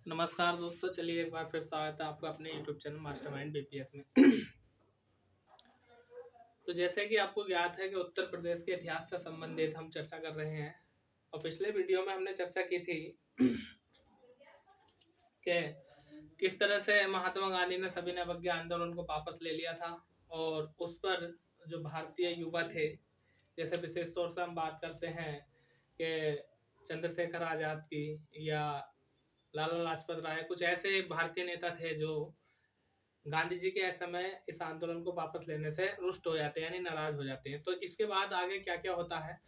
नमस्कार दोस्तों, चलिए एक बार फिर स्वागत है आपका अपने YouTube चैनल मास्टरमाइंड बीपीएस में। तो जैसे कि आपको ज्ञात है कि उत्तर प्रदेश के इतिहास से संबंधित हम चर्चा कर रहे हैं और पिछले वीडियो में हमने चर्चा की थी कि किस तरह से महात्मा गांधी ने सविनय अवज्ञा आंदोलन को वापस ले लिया था और उस पर जो भारतीय युवा थे, जैसे विशेष तौर से हम बात करते हैं कि चंद्रशेखर आजाद की या लाला लाजपत राय, कुछ ऐसे भारतीय नेता थे जो गांधी जी के समय इस आंदोलन को वापस लेने से रुष्ट हो जाते हैं, यानी नाराज हो जाते हैं। तो इसके बाद आगे क्या क्या होता है,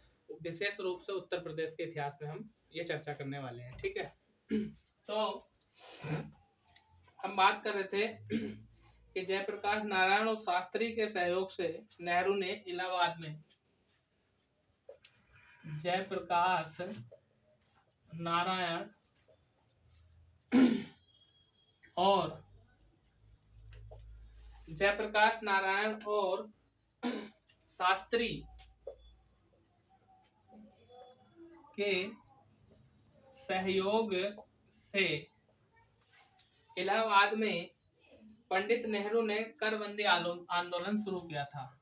विशेष रूप से उत्तर प्रदेश के इतिहास में हम ये चर्चा करने वाले हैं। ठीक है, तो हम बात कर रहे थे कि जयप्रकाश नारायण और शास्त्री के सहयोग से नेहरू ने इलाहाबाद में जयप्रकाश नारायण और शास्त्री के सहयोग से इलाहाबाद में पंडित नेहरू ने करबंदी आंदोलन शुरू किया था।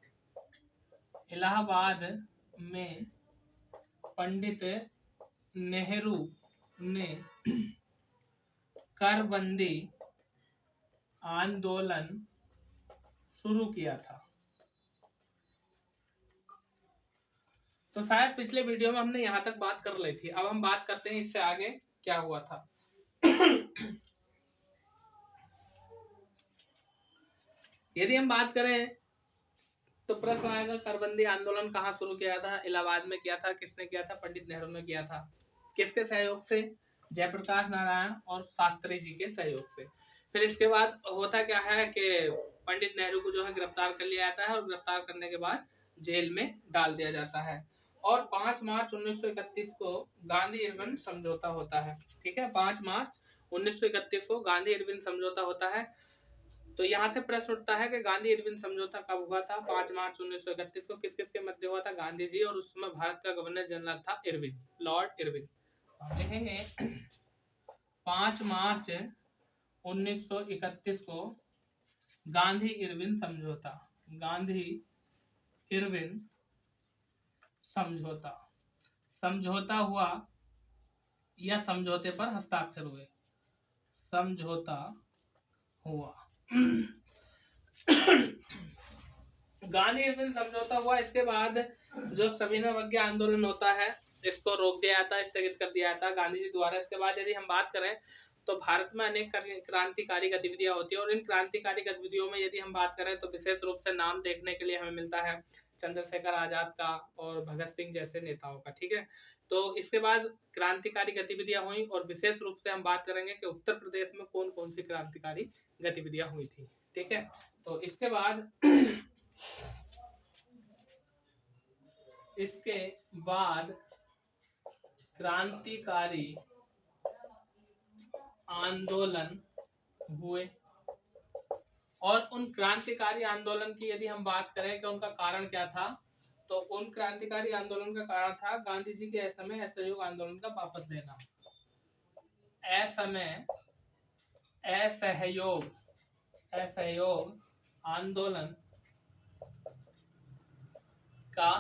इलाहाबाद में पंडित नेहरू ने करबंदी आंदोलन शुरू किया था। तो शायद पिछले वीडियो में हमने यहाँ तक बात कर ली थी। अब हम बात करते हैं इससे आगे क्या हुआ था। यदि हम बात करें तो प्रश्न आएगा, करबंदी आंदोलन कहाँ शुरू किया था? इलाहाबाद में किया था। किसने किया था? पंडित नेहरू ने किया था। किसके सहयोग से? जयप्रकाश नारायण और शास्त्री जी के सहयोग से। फिर इसके बाद होता क्या है कि पंडित नेहरू को जो है गिरफ्तार कर लिया जाता है और गिरफ्तार करने के बाद जेल में डाल दिया जाता है। और 5 मार्च 1931 को गांधी इरविन समझौता होता है। ठीक है, 5 मार्च 1931 को गांधी इरविन समझौता होता है। तो यहाँ से प्रश्न उठता है कि गांधी इरविन समझौता कब हुआ था? 5 मार्च 1931 को। किस किस के मध्य हुआ था? गांधी जी और उसमें भारत का गवर्नर जनरल था इरविन, लॉर्ड इरविन। लिखेंगे 5 मार्च 1931 को गांधी इरविन समझौता, गांधी इरविन समझौता, समझौता हुआ या समझौते पर हस्ताक्षर हुए? समझौता हुआ। गांधी इरविन समझौता हुआ। इसके बाद जो सविनय अवज्ञा आंदोलन होता है, इसको रोक दिया जाता है, स्थगित कर दिया जाता है गांधी जी द्वारा। इसके बाद यदि हम बात करें तो भारत में अनेक क्रांतिकारी गतिविधियां होती है और इन क्रांतिकारी गतिविधियों में यदि हम बात करें तो विशेष रूप से नाम देखने के लिए हमें मिलता है चंद्रशेखर आजाद का और भगत सिंह जैसे नेताओं का। ठीक है, तो इसके बाद क्रांतिकारी गतिविधियां हुई और विशेष रूप से हम बात करेंगे कि उत्तर प्रदेश में कौन कौन सी क्रांतिकारी गतिविधियां हुई थी। ठीक है, तो इसके बाद क्रांतिकारी आंदोलन हुए और उन क्रांतिकारी आंदोलन की यदि हम बात करें कि उनका कारण क्या था, तो उन क्रांतिकारी आंदोलन का कारण था गांधी जी के असमय असहयोग आंदोलन का वापस लेना। असहयोग आंदोलन का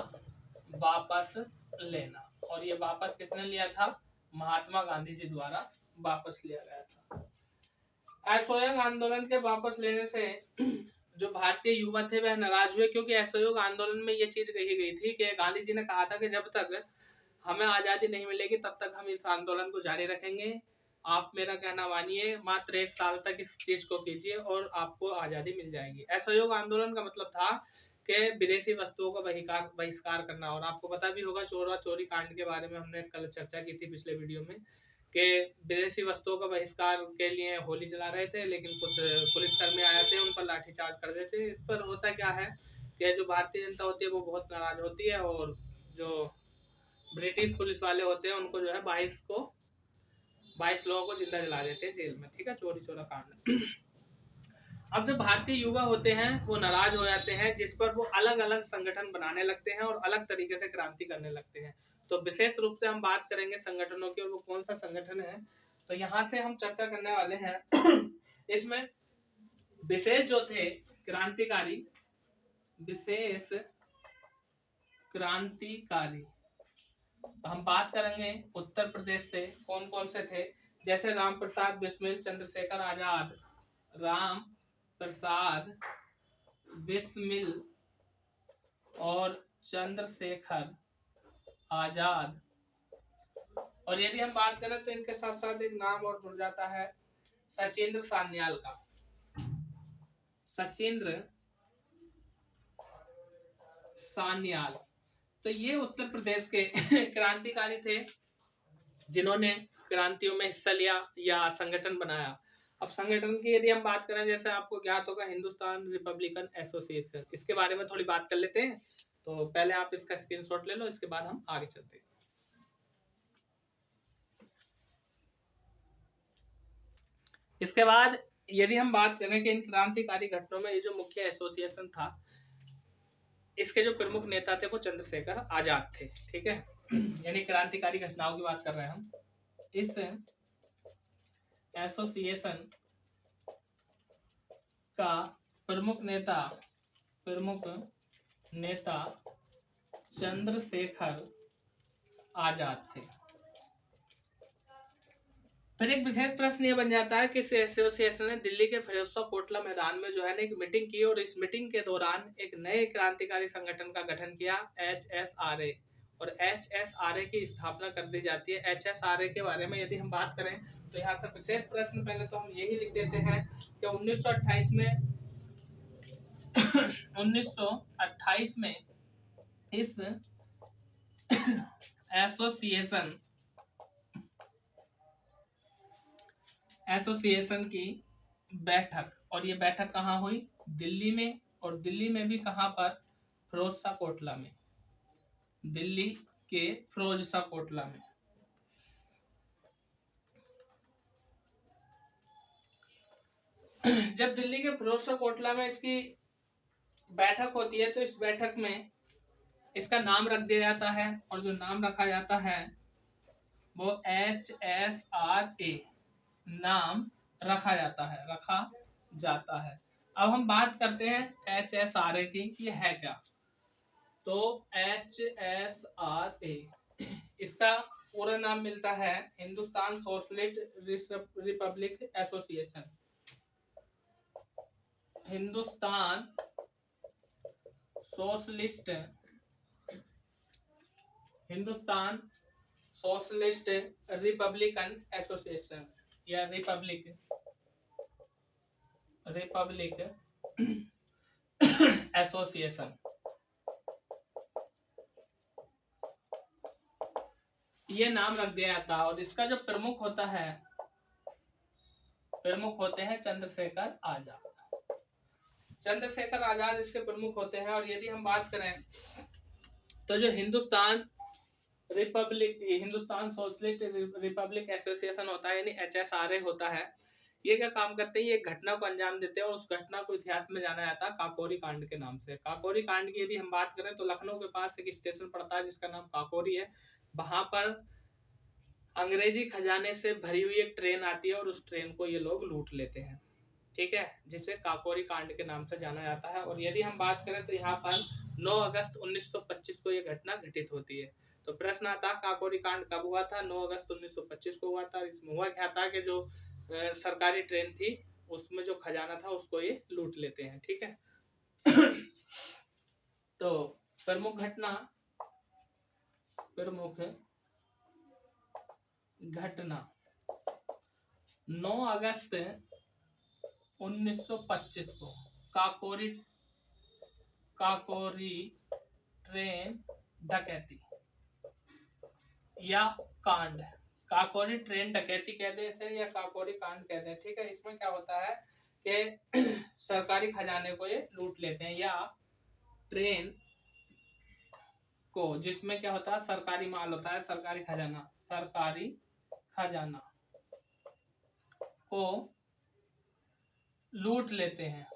वापस लेना, और ये वापस किसने लिया था? महात्मा गांधी जी द्वारा वापस लिया गया था। असहयोग आंदोलन के वापस लेने से जो भारतीय युवा थे वह नाराज हुए, क्योंकि असहयोग आंदोलन में ये चीज कही गई थी कि गांधी जी ने कहा था कि जब तक हमें आजादी नहीं मिलेगी तब तक हम इस आंदोलन को जारी रखेंगे। आप मेरा कहना मानिए, मात्र 1 साल तक इस चीज को कीजिए और आपको आजादी मिल जाएगी। असहयोग आंदोलन का मतलब था कि विदेशी वस्तुओं का बहिष्कार करना। और आपको पता भी होगा चोरा चोरी कांड के बारे में हमने कल चर्चा की थी पिछले वीडियो में, कि विदेशी वस्तुओं का बहिष्कार के लिए होली जला रहे थे, लेकिन कुछ पुलिसकर्मी आए थे, उन पर लाठीचार्ज कर देते। इस पर होता क्या है कि जो भारतीय जनता होती है वो बहुत नाराज होती है और जो ब्रिटिश पुलिस वाले होते हैं उनको जो है 22 लोगों को जिंदा जला देते हैं जेल में। ठीक है, चोरी चोरा कांड। अब जो भारतीय युवा होते हैं वो नाराज हो जाते हैं, जिस पर वो अलग अलग संगठन बनाने लगते हैं और अलग तरीके से क्रांति करने लगते हैं। तो विशेष रूप से हम बात करेंगे संगठनों की, और वो कौन सा संगठन है तो यहाँ से हम चर्चा करने वाले हैं इसमें विशेष जो थे क्रांतिकारी, विशेष क्रांतिकारी, तो हम बात करेंगे उत्तर प्रदेश से कौन कौन से थे, जैसे राम प्रसाद बिस्मिल, चंद्रशेखर आजाद, राम प्रसाद बिस्मिल और चंद्रशेखर आजाद। और यदि हम बात करें तो इनके साथ साथ एक नाम और जुड़ जाता है सचिंद्र सान्याल का। सचिंद्र सान्याल, तो ये उत्तर प्रदेश के क्रांतिकारी थे जिन्होंने क्रांतियों में हिस्सा लिया या संगठन बनाया। अब संगठन की यदि हम बात करें, जैसे आपको ज्ञात होगा हिंदुस्तान रिपब्लिकन एसोसिएशन, इसके बारे में थोड़ी बात कर लेते हैं। तो पहले आप इसका स्क्रीनशॉट ले लो, इसके बाद हम आगे चलते हैं। इसके बाद यदि हम बात करें कि इन क्रांतिकारी घटनाओं में ये जो मुख्य एसोसिएशन था, इसके जो प्रमुख नेता थे वो चंद्रशेखर आजाद थे, ठीक है। यानी क्रांतिकारी घटनाओं की बात कर रहे हैं हम। इस एसोसिएशन का प्रमुख नेता चंद्रशेखर आजाद थे। फिर एक विशेष प्रश्न ये बन जाता है कि इस एसोसिएशन ने दिल्ली के फिरोजशाह कोटला मैदान में जो है ना एक मीटिंग की, और इस मीटिंग के दौरान एक नए क्रांतिकारी संगठन का गठन किया, HSRA, और HSRA की स्थापना कर दी जाती है। HSRA के बारे में यदि हम बात करें तो यहाँ से विशेष प्रश्न पहले तो हम यही लिख देते हैं कि 1928 में इस एसोसिएशन की बैठक, और ये बैठक कहाँ हुई? दिल्ली में, और दिल्ली में भी कहाँ पर? फिरोजशाह कोटला में, दिल्ली के फिरोजशाह कोटला में। जब दिल्ली के फिरोजशाह कोटला में इसकी बैठक होती है तो इस बैठक में इसका नाम रख दिया जाता है, और जो नाम रखा जाता है वो HSRA नाम रखा जाता है। अब हम बात करते हैं HSRA की, ये है क्या? तो HSRA, इसका पूरा नाम मिलता है Hindustan socialist Republic association. Hindustan socialist Republican association, या रिपब्लिक एसोसिएशन। ये नाम रख दिया जाता है, और इसका जो प्रमुख होते हैं चंद्रशेखर आजाद इसके प्रमुख होते हैं। और यदि हम बात करें तो जो हिंदुस्तान सोशलिस्ट रिपब्लिक एसोसिएशन होता है, यानी HSRA होता है, ये क्या काम करते हैं? ये एक घटना को अंजाम देते हैं, और उस घटना को इतिहास में जाना जाता है काकोरी कांड के नाम से। काकोरी कांड की यदि हम बात करें तो लखनऊ के पास एक स्टेशन पड़ता है जिसका नाम काकोरी है। वहां पर अंग्रेजी खजाने से भरी हुई एक ट्रेन आती है, और उस ट्रेन को ये लोग लूट लेते हैं, ठीक है, जिसे काकोरी कांड के नाम से जाना जाता है। और यदि हम बात करें तो यहाँ पर 9 अगस्त 1925 को ये घटना घटित होती है। तो प्रश्न आता है काकोरी कांड कब हुआ था? 9 अगस्त 1925 को हुआ था। इसमें हुआ क्या था कि जो सरकारी ट्रेन थी उसमें जो खजाना था उसको ये लूट लेते हैं, ठीक है। तो प्रमुख घटना 9 अगस्त 1925 को काकोरी ट्रेन डकैती या कांड, काकोरी ट्रेन डकैती कहते हैं इसे, या काकोरी कांड कहते हैं, ठीक है। इसमें क्या होता है कि सरकारी खजाने को ये लूट लेते हैं, या ट्रेन को, जिसमें क्या होता है सरकारी माल होता है, सरकारी खजाना को लूट लेते हैं,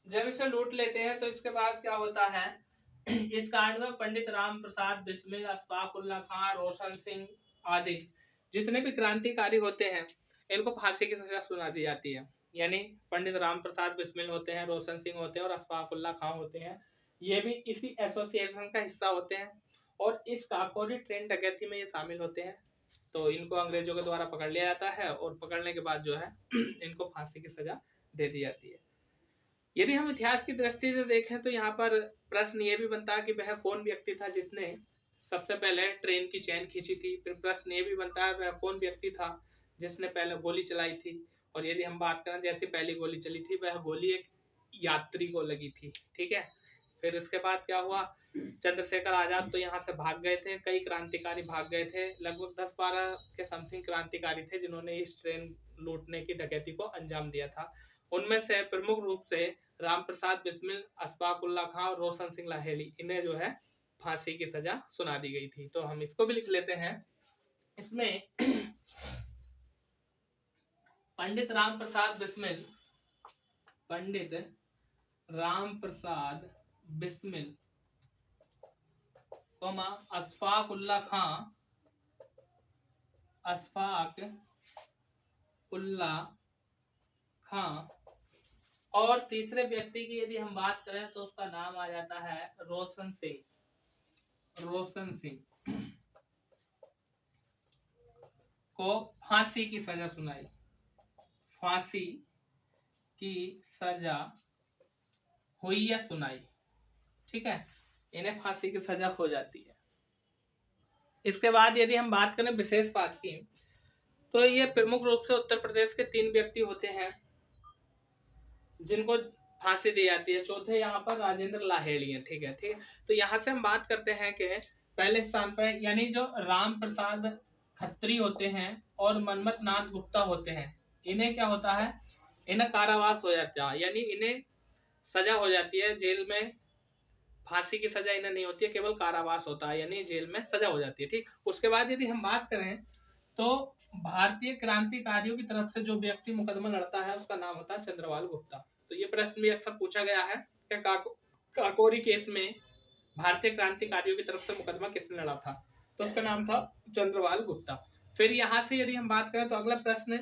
जब इसे लूट लेते हैं तो इसके बाद क्या होता है इस कांड में पंडित राम प्रसाद बिस्मिल, अशफाक उल्ला खां, रोशन सिंह आदि जितने भी क्रांतिकारी होते हैं इनको फांसी की सजा सुना दी जाती है। यानी पंडित राम प्रसाद बिस्मिल होते हैं, रोशन सिंह होते हैं और अशफाक उल्ला खां होते हैं, ये भी इसी एसोसिएशन का हिस्सा होते हैं और इस काकोरी ट्रेन डकैती में ये शामिल होते हैं। तो इनको अंग्रेजों के द्वारा पकड़ लिया जाता है और पकड़ने के बाद जो है इनको फांसी की सजा दे दी जाती है। यदि हम इतिहास की दृष्टि से देखें तो यहाँ पर प्रश्न ये भी बनता है कि वह कौन व्यक्ति था जिसने सबसे पहले ट्रेन की चैन खींची थी। फिर प्रश्न ये भी बनता है वह कौन व्यक्ति था जिसने पहले गोली चलाई थी। और यदि हम बात करें जैसे पहली गोली चली थी वह गोली एक यात्री को लगी थी, ठीक है। फिर उसके बाद क्या हुआ, चंद्रशेखर आजाद तो यहाँ से भाग गए थे, कई क्रांतिकारी भाग गए थे, लगभग 10-12 के समथिंग क्रांतिकारी थे जिन्होंने इस ट्रेन लूटने की डकैती को अंजाम दिया था। उनमें से प्रमुख रूप से राम प्रसाद बिस्मिल, अशफाक उल्ला खां और रोशन सिंह लाहेली, इन्हें जो है फांसी की सजा सुना दी गई थी। तो हम इसको भी लिख लेते हैं। इसमें पंडित राम प्रसाद बिस्मिल, पंडित राम प्रसाद बिस्मिल, अशफाक उल्ला खां, अशफाक उल्ला खां और तीसरे व्यक्ति की यदि हम बात करें तो उसका नाम आ जाता है रोशन सिंह। रोशन सिंह को फांसी की सजा सुनाई, फांसी की सजा हुई या सुनाई, ठीक है, इन्हें फांसी की सजा हो जाती है। इसके बाद यदि हम बात करें विशेष बात की तो ये प्रमुख रूप से उत्तर प्रदेश के 3 व्यक्ति होते हैं जिनको फांसी दी जाती है। चौथे यहाँ पर राजेंद्र लाहेड़ी है, ठीक है, ठीक है। तो यहाँ से हम बात करते हैं कि पहले स्थान पर यानी जो राम प्रसाद खत्री होते हैं और मनमथ नाथ गुप्ता होते हैं, इन्हें क्या होता है, इन्हें कारावास हो जाता है, यानी इन्हें सजा हो जाती है जेल में। फांसी की सजा इन्हें नहीं होती है, केवल कारावास होता है, यानी जेल में सजा हो जाती है, ठीक। उसके बाद यदि हम बात करें तो भारतीय क्रांतिकारियों की तरफ से जो व्यक्ति मुकदमा लड़ता है उसका नाम होता है चंद्रवाल गुप्ता। तो ये प्रश्न भी अक्सर पूछा गया है कि काकोरी केस में भारतीय क्रांतिकारियों की तरफ से मुकदमा किसने लड़ा था, तो उसका नाम था चंद्रवाल गुप्ता। फिर यहाँ से यदि हम बात करें तो अगला प्रश्न,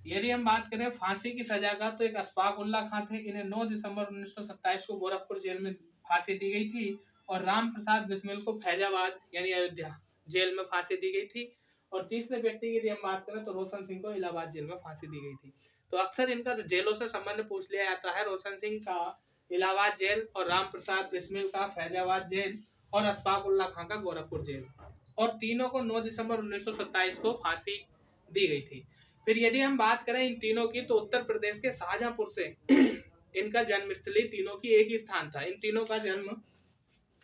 यदि हम बात करें फांसी की सजा का, तो एक अशफाक उल्ला खां थे, इन्हें 9 दिसंबर 1927 को गोरखपुर जेल में फांसी दी गई थी और राम प्रसाद बिस्मिल को फैजाबाद यानी अयोध्या जेल में फांसी दी गई थी। और तीसरे व्यक्ति की यदि हम बात करें तो रोशन सिंह को इलाहाबाद जेल में फांसी दी गई थी। तो अक्सर इनका जेलों से संबंध पूछ लिया जाता है, रोशन सिंह का इलाहाबाद जेल और राम प्रसाद बिस्मिल का फैजाबाद जेल और अशफाक उल्ला खां का गोरखपुर जेल, और तीनों को 9 दिसंबर 1927 को फांसी दी गई थी। फिर यदि हम बात करें इन तीनों की तो उत्तर प्रदेश के शाहजहांपुर से इनका जन्मस्थली तीनों की एक ही स्थान था। इन तीनों का जन्म,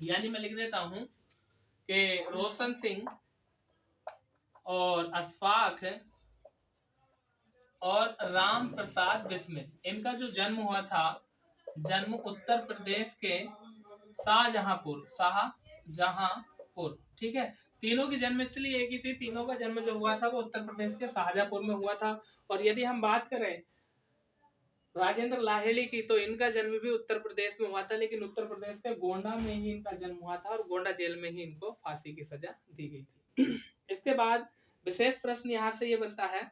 यानी मैं लिख देता हूं कि रोशन सिंह और अशफाक और राम प्रसाद बिस्मिल, इनका जो जन्म हुआ था, जन्म उत्तर प्रदेश के शाहजहांपुर, ठीक है। तीनों की जन्मस्थली एक ही थी, तीनों का जन्म जो हुआ था वो उत्तर प्रदेश के शाहजहांपुर में हुआ था। और यदि हम बात करें राजेंद्र लाहेड़ी की, तो इनका जन्म भी उत्तर प्रदेश में हुआ था, लेकिन उत्तर प्रदेश के गोंडा में ही इनका जन्म हुआ था और गोंडा जेल में ही इनको फांसी की सजा दी गई थी। इसके बाद विशेष प्रश्न यहाँ से ये बनता है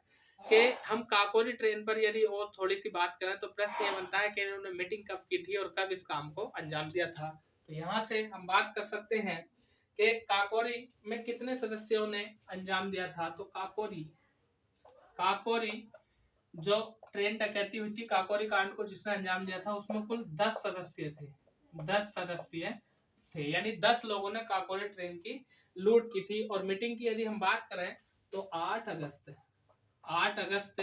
कि हम काकोरी ट्रेन पर यदि और थोड़ी सी बात करें तो प्रश्न ये बनता है कि इन्होंने मीटिंग कब की थी और कब इस काम को अंजाम दिया था। तो यहाँ से हम बात कर सकते हैं कि काकोरी में कितने सदस्यों ने अंजाम दिया था। तो काकोरी जो ट्रेन डकैती हुई थी, काकोरी कांड को जिसने अंजाम दिया था उसमें कुल 10 सदस्य थे, 10 सदस्य थे, यानी 10 लोगों ने काकोरी ट्रेन की लूट की थी। और मीटिंग की यदि हम बात करें तो 8 अगस्त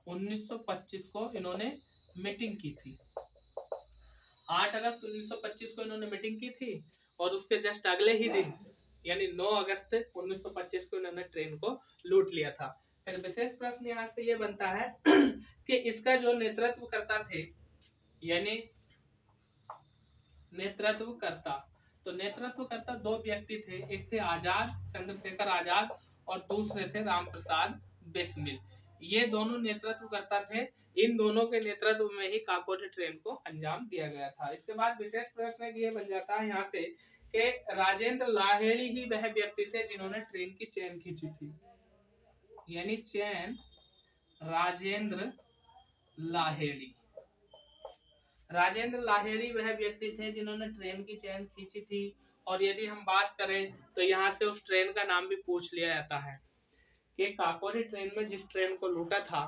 1925 को इन्होंने मीटिंग की थी। 8 अगस्त 1925 को इन्होंने मीटिंग की थी और उसके जस्ट अगले ही दिन यानी 9 अगस्त 1925 को इन्होंने ट्रेन को लूट लिया था। फिर विशेष प्रश्न यहाँ से ये बनता है कि इसका जो नेतृत्व करता थे, यानी नेतृत्वकर्ता, तो नेतृत्वकर्ता 2 व्यक्ति थे, एक थे आजाद, चंद्रशेखर आजाद, और दूसरे थे राम प्रसाद बिस्मिल। ये दोनों नेतृत्व करता थे। इन दोनों के नेतृत्व में ही काकोरी ट्रेन को अंजाम दिया गया था। इसके बाद विशेष प्रश्न ये बन जाता है यहाँ से कि राजेंद्र लाहेड़ी ही वह व्यक्ति थे जिन्होंने ट्रेन की चेन खींची थी, यानी चेन राजेंद्र लाहेड़ी। राजेंद्र लाहेड़ी वह व्यक्ति थे जिन्होंने ट्रेन की चेन खींची थी। और यदि हम बात करें तो यहाँ से उस ट्रेन का नाम भी पूछ लिया जाता है कि काकोरी ट्रेन में जिस ट्रेन को लूटा था,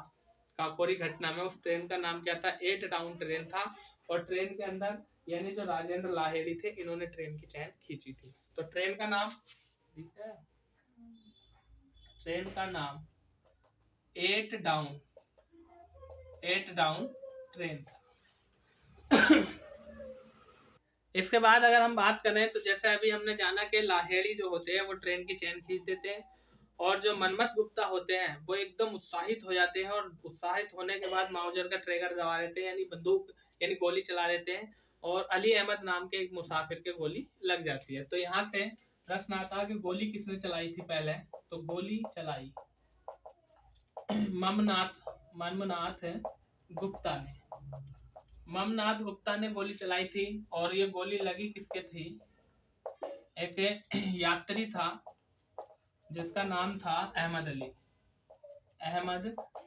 काकोरी घटना में, उस ट्रेन का नाम क्या था? 8 डाउन ट्रेन था। और ट्रेन के अंदर यानी जो राजेंद्र लाहेड़ी थे, इन्होंने ट्रेन की चेन खींची थी। तो ट्रेन का नाम 8 डाउन ट्रेन था। इसके बाद अगर हम बात करें तो जैसे अभी हमने जाना कि लाहेड़ी जो होते हैं वो ट्रेन की चेन खींच देते हैं, और जो मनमथ गुप्ता होते हैं वो एकदम उत्साहित हो जाते हैं, और उत्साहित होने के बाद माउजर का ट्रिगर दबा देते हैं, यानी बंदूक यानी गोली चला देते हैं, और अली अहमद नाम के एक मुसाफिर के गोली लग जाती है। तो यहाँ से प्रश्न आता है कि गोली किसने चलाई थी पहले? तो गोली चलाई ममनाथ गुप्ता ने। ममनाथ गुप्ता ने गोली चलाई थी, और ये गोली लगी किसके थी? एक यात्री था जिसका नाम था अहमद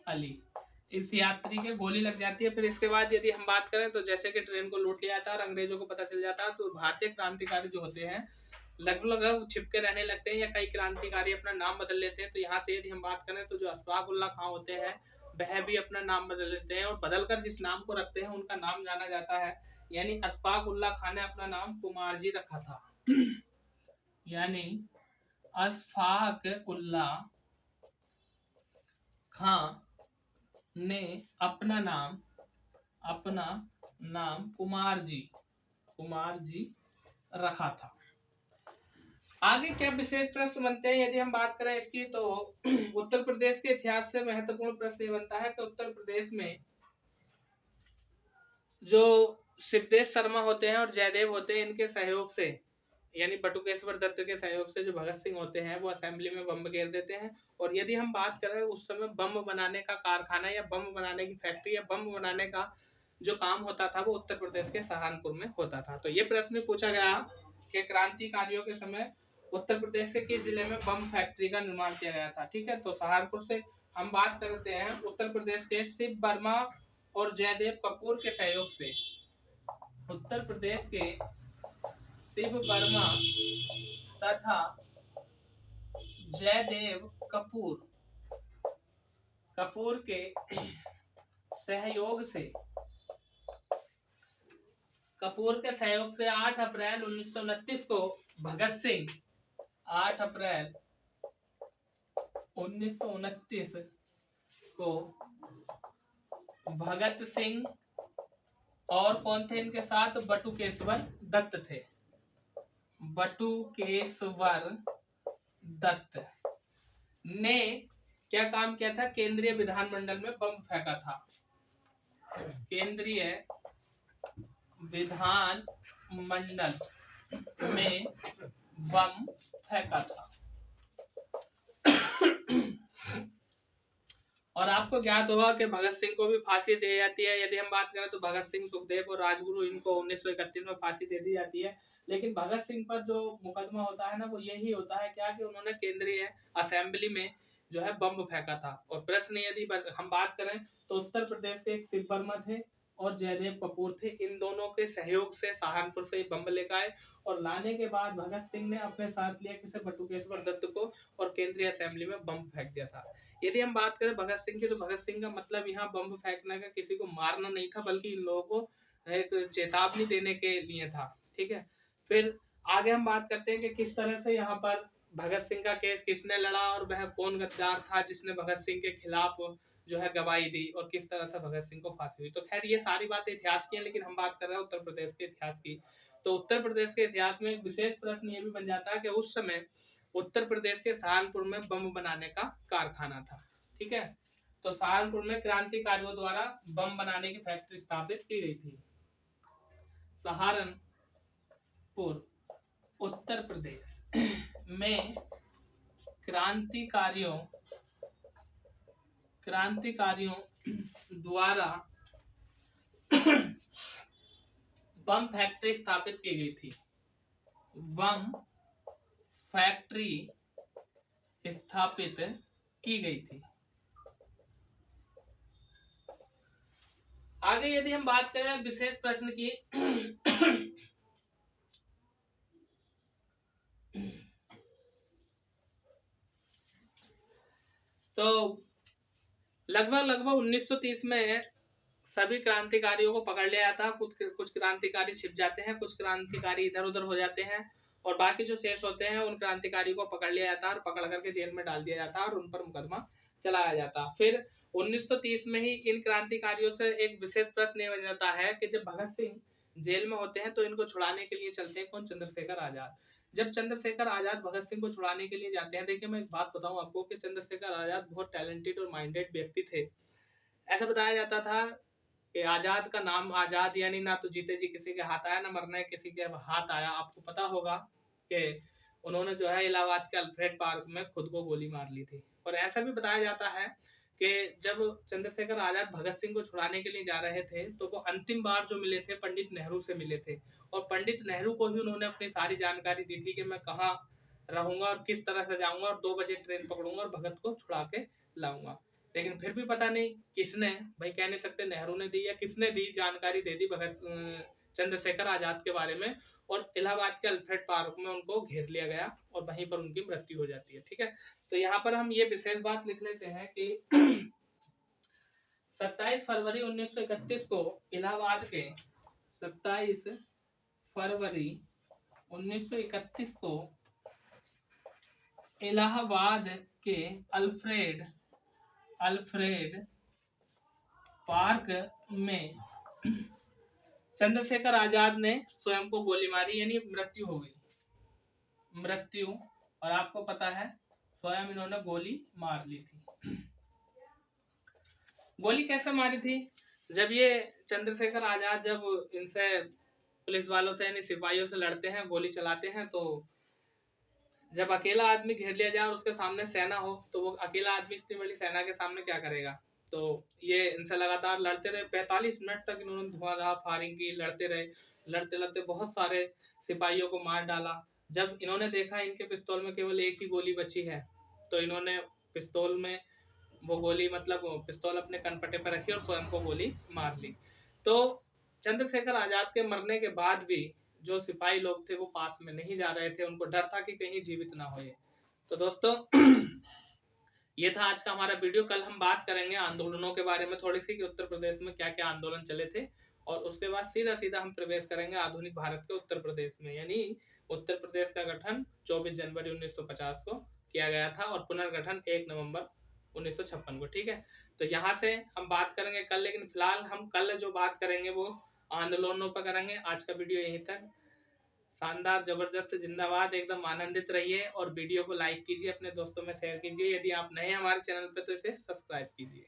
अली। इस यात्री के गोली लग जाती है। फिर इसके बाद यदि हम बात करें तो जैसे कि ट्रेन को लूट लिया था और अंग्रेजों को पता चल जाता, तो भारतीय क्रांतिकारी जो होते हैं लगभग छिपके रहने लगते हैं, या कई क्रांतिकारी अपना नाम बदल लेते हैं। तो यहाँ से यदि हम बात करें तो जो अशफाक उल्लाह खां होते हैं वह भी अपना नाम बदल लेते हैं, और बदलकर जिस नाम को रखते हैं उनका नाम जाना जाता है। यानी अशफाक उल्लाह खां ने अपना नाम कुमार जी रखा था। यानी अशफाक उल्लाह खां ने अपना नाम कुमार जी रखा था। आगे क्या विशेष प्रश्न बनते हैं यदि हम बात करें इसकी, तो उत्तर प्रदेश के इतिहास से महत्वपूर्ण प्रश्न ये बनता है कि उत्तर प्रदेश में जो सिद्धेश शर्मा होते हैं और जयदेव होते हैं, इनके सहयोग से, यानी बटुकेश्वर दत्त के सहयोग से जो भगत सिंह होते हैं वो असेंबली में बम घेर देते हैं। और यदि हम बात करें उस समय बम बनाने का कारखाना या बम बनाने की फैक्ट्री या बम बनाने का जो काम होता था वो उत्तर प्रदेश के सहारनपुर में होता था। तो ये प्रश्न पूछा गया कि क्रांतिकारियों के समय उत्तर प्रदेश के किस जिले में बम फैक्ट्री का निर्माण किया गया था? ठीक है, तो सहारनपुर से हम बात करते हैं। उत्तर प्रदेश के शिव वर्मा और जयदेव कपूर के सहयोग से उत्तर प्रदेश के शिव वर्मा तथा जयदेव कपूर के सहयोग से 8 अप्रैल 1929 को भगत सिंह 8 अप्रैल 1929 को भगत सिंह और कौन थे इनके साथ? बटुकेश्वर दत्त थे। बटुकेश्वर दत्त ने क्या काम किया था? केंद्रीय विधानमंडल में बम फेंका था। केंद्रीय विधानमंडल में बम फेंका था। और आपको ज्ञात होगा कि भगत सिंह को भी फांसी दी जाती है। यदि हम बात करें तो भगत सिंह, सुखदेव और राजगुरु, इनको 1931 में फांसी दे दी जाती है। लेकिन भगत सिंह पर जो मुकदमा होता है ना, वो यही होता है क्या कि उन्होंने केंद्रीय असेंबली में जो है बम फेंका था। और प्रश्न यदि हम बात करें तो उत्तर प्रदेश के एक शिव वर्मा थे और जयदेव कपूर थे। इन दोनों के सहयोग से सहारनपुर से बम लेकर आए, और लाने के बाद भगत सिंह ने अपने साथ लिया किसे? बटुकेश्वर दत्त को, और केंद्रीय असेंबली में बम फेंक दिया था। यदि हम बात करें भगत सिंह की, तो भगत सिंह का मतलब यहाँ बम फेंकने का किसी को मारना नहीं था, बल्कि इन लोगों को एक चेतावनी देने के लिए था। ठीक है, फिर आगे हम बात करते हैं कि किस तरह से यहाँ पर भगत सिंह का केस किसने लड़ा, और वह कौन गद्दार था जिसने भगत सिंह के खिलाफ जो है गवाही दी, और किस तरह से भगत सिंह को फांसी हुई। तो खैर ये सारी बातें इतिहास की हैं, लेकिन हम बात कर रहे हैं उत्तर प्रदेश के इतिहास की। तो उत्तर प्रदेश के इतिहास में एक विशेष प्रश्न ये भी बन जाता है कि उस समय उत्तर प्रदेश के सहारनपुर में बम बनाने का कारखाना था। ठीक है, तो सहारनपुर में क्रांतिकारियों द्वारा बम बनाने की फैक्ट्री स्थापित की गई थी। सहारनपुर उत्तर प्रदेश में क्रांतिकारियों क्रांतिकारियों द्वारा बम फैक्ट्री स्थापित की गई थी। बम फैक्ट्री स्थापित की गई थी। आगे यदि हम बात करें विशेष प्रश्न की तो लगभग 1930 में सभी क्रांतिकारियों को पकड़ लिया जाता है। कुछ क्रांतिकारी छिप जाते हैं, कुछ क्रांतिकारी इधर उधर हो जाते हैं और बाकी जो शेष होते हैं उन क्रांतिकारियों को पकड़ लिया जाता है और पकड़ करके जेल में डाल दिया जाता है और उन पर मुकदमा चलाया जाता। फिर 1930 में ही इन क्रांतिकारियों से एक विशेष प्रश्न ये बन जाता है कि जब भगत सिंह जेल में होते हैं तो इनको छुड़ाने के लिए चलते हैं कौन? चंद्रशेखर आजाद। जब चंद्रशेखर आजाद भगत सिंह को छुड़ाने के लिए जाते हैं, देखिए मैं एक बात बताऊं आपको कि चंद्रशेखर आजाद बहुत टैलेंटेड और माइंडेड व्यक्ति थे। ऐसा बताया जाता था कि आजाद का नाम आजाद यानी ना तो जीते जी किसी के हाथ आया, ना मरने किसी के हाथ आया। आपको पता होगा कि उन्होंने जो है इलाहाबाद के अल्फ्रेड पार्क में खुद को गोली मार ली थी। और ऐसा भी बताया जाता है कि जब चंद्रशेखर आजाद भगत सिंह को छुड़ाने के लिए जा रहे थे तो वो अंतिम बार जो मिले थे पंडित नेहरू से मिले थे और पंडित नेहरू को ही उन्होंने अपनी सारी जानकारी दी थी कि मैं कहाँ रहूंगा और किस तरह से जाऊंगा और 2 बजे ट्रेन पकड़ूंगा और भगत को छुड़ा के लाऊंगा। लेकिन फिर भी पता नहीं किसने, भाई कह नहीं सकते नेहरू ने दी या किसने दी, जानकारी दे दी भगत चंद्रशेखर आजाद के बारे में और इलाहाबाद के अल्फ्रेड पार्क में उनको घेर लिया गया और वहीं पर उनकी मृत्यु हो जाती है। ठीक है, तो यहाँ पर हम ये विशेष बात लिख लेते हैं कि 27 फरवरी 1931 को इलाहाबाद के 27 फरवरी 1931 को इलाहाबाद के अल्फ्रेड पार्क में चंद्रशेखर आजाद ने स्वयं को गोली मारी यानी मृत्यु हो गई। मृत्यु, और आपको पता है स्वयं इन्होंने गोली मार ली थी। गोली कैसे मारी थी? जब ये चंद्रशेखर आजाद जब इनसे पुलिस वालों से यानी सिपाहियों से लड़ते हैं, गोली चलाते हैं, तो जब अकेला आदमी घेर लिया जाए और उसके सामने सेना हो तो वो अकेला आदमी इतनी बड़ी सेना के सामने क्या करेगा? तो ये इनसे लगातार लड़ते रहे। 45 मिनट तक इन्होंने धुआंधार फायरिंग की, लड़ते रहे। लड़ते लड़ते बहुत सारे सिपाहियों को मार डाला। जब इन्होंने देखा इनके पिस्तौल में केवल एक ही गोली बची है तो इन्होंने पिस्तौल में वो गोली मतलब पिस्तौल अपने कनपटे पर रखी और स्वयं को गोली मार ली। तो चंद्रशेखर आजाद के मरने के बाद भी जो सिपाही लोग थे वो पास में नहीं जा रहे थे, उनको डर था कि कहीं जीवित ना होए। तो दोस्तों ये था आज का हमारा वीडियो। कल हम बात करेंगे आंदोलनों के बारे में थोड़ी सी कि उत्तर प्रदेश में क्या क्या आंदोलन चले थे और उसके बाद सीधा सीधा हम प्रवेश करेंगे आधुनिक भारत के उत्तर प्रदेश में। यानी उत्तर प्रदेश का गठन 24 जनवरी 1950 को किया गया था और पुनर्गठन 1 नवंबर 1956 को। ठीक है, तो यहाँ से हम बात करेंगे कल, लेकिन फिलहाल हम कल जो बात करेंगे वो आंदोलनों पर करेंगे। आज का वीडियो यहीं तक। शानदार, जबरदस्त, जिंदाबाद, एकदम आनंदित रहिए और वीडियो को लाइक कीजिए, अपने दोस्तों में शेयर कीजिए। यदि आप नए हमारे चैनल पे तो इसे सब्सक्राइब कीजिए।